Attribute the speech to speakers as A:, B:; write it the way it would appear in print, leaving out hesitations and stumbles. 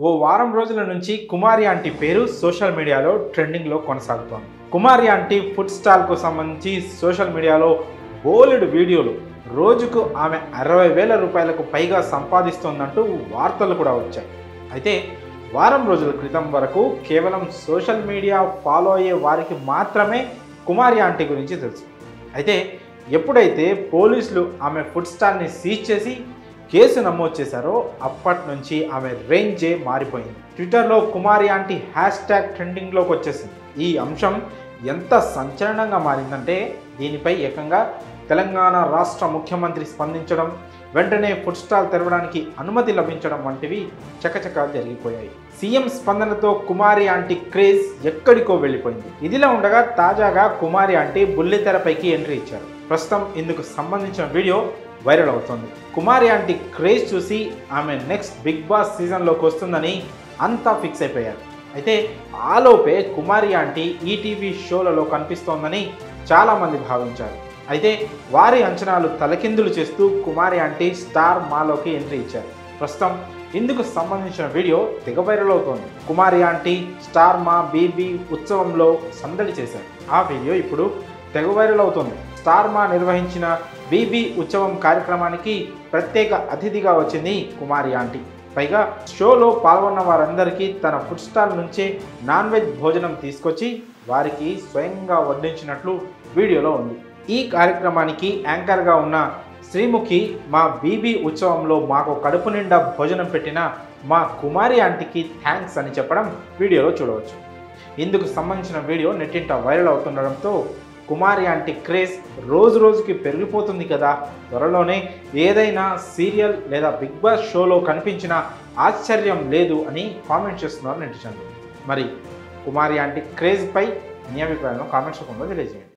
A: ఓ వారం రోజుల నుంచి కుమారి ఆంటీ పేరు సోషల్ మీడియాలో ట్రెండింగ్లో కొనసాగుతోంది. కుమారి ఆంటీ ఫుడ్ స్టాల్కు సంబంధించి సోషల్ మీడియాలో బోలెడు వీడియోలు, రోజుకు ఆమె 60,000 రూపాయలకు పైగా సంపాదిస్తోందంటూ వార్తలు కూడా వచ్చాయి. అయితే వారం రోజుల క్రితం వరకు కేవలం సోషల్ మీడియా ఫాలో అయ్యే వారికి మాత్రమే కుమారి ఆంటీ గురించి తెలుసు. అయితే ఎప్పుడైతే పోలీసులు ఆమె ఫుడ్ స్టాల్ని సీజ్ చేసి కేసు నమోదు చేశారో అప్పటి నుంచి ఆమె రేంజే మారిపోయింది. ట్విట్టర్లో కుమారి ఆంటీ హ్యాష్ట్యాగ్ ట్రెండింగ్లోకి వచ్చేసింది. ఈ అంశం ఎంత సంచలనంగా మారిందంటే దీనిపై ఏకంగా తెలంగాణ రాష్ట్ర ముఖ్యమంత్రి స్పందించడం, వెంటనే ఫుడ్ స్టాల్ తెరవడానికి అనుమతి లభించడం వంటివి చకచకా జరిగిపోయాయి. సీఎం స్పందనతో కుమారి ఆంటీ క్రేజ్ ఎక్కడికో వెళ్ళిపోయింది. ఇదిలా ఉండగా తాజాగా కుమారి ఆంటీ బుల్లితెరపైకి ఎంట్రీ ఇచ్చారు. ప్రస్తుతం ఇందుకు సంబంధించిన వీడియో వైరల్ అవుతోంది. కుమారి ఆంటీ క్రేజ్ చూసి ఆమె నెక్స్ట్ బిగ్ బాస్ సీజన్లోకి వస్తుందని అంతా ఫిక్స్ అయిపోయారు. అయితే ఆలోపే కుమారి ఆంటీ ఈటీవీ షోలలో కనిపిస్తోందని చాలామంది భావించారు. అయితే వారి అంచనాలు తలకిందులు చేస్తూ కుమారి ఆంటీ స్టార్ మాలోకి ఎంట్రీ ఇచ్చారు. ప్రస్తుతం ఇందుకు సంబంధించిన వీడియో తెగ వైరల్ అవుతోంది. కుమారి ఆంటీ స్టార్ మా బీబీ ఉత్సవంలో సందడి చేశారు. ఆ వీడియో ఇప్పుడు తెగ వైరల్ అవుతోంది. స్టార్ మా నిర్వహించిన బీబీ ఉత్సవం కార్యక్రమానికి ప్రత్యేక అతిథిగా వచ్చింది కుమారి ఆంటీ. పైగా షోలో పాల్గొన్న వారందరికీ తన ఫుడ్ స్టాల్ నుంచే నాన్ వెజ్ భోజనం తీసుకొచ్చి వారికి స్వయంగా వడ్డించినట్లు వీడియోలో ఉంది. ఈ కార్యక్రమానికి యాంకర్గా ఉన్న శ్రీముఖి, మా బీబీ ఉత్సవంలో మాకు కడుపు నిండా భోజనం పెట్టిన మా కుమారి ఆంటీకి థ్యాంక్స్ అని చెప్పడం వీడియోలో చూడవచ్చు. ఇందుకు సంబంధించిన వీడియో నెట్టింట వైరల్ అవుతుండడంతో కుమారి ఆంటీ క్రేజ్ రోజు రోజుకి పెరిగిపోతుంది కదా, త్వరలోనే ఏదైనా సీరియల్ లేదా బిగ్ బాస్ షోలో కనిపించిన ఆశ్చర్యం లేదు అని కామెంట్ చేస్తున్నారు నెటిజన్లు. మరి కుమారి ఆంటీ క్రేజ్పై మీ అభిప్రాయాలను కామెంట్స్ రూపంలో తెలియజేయండి.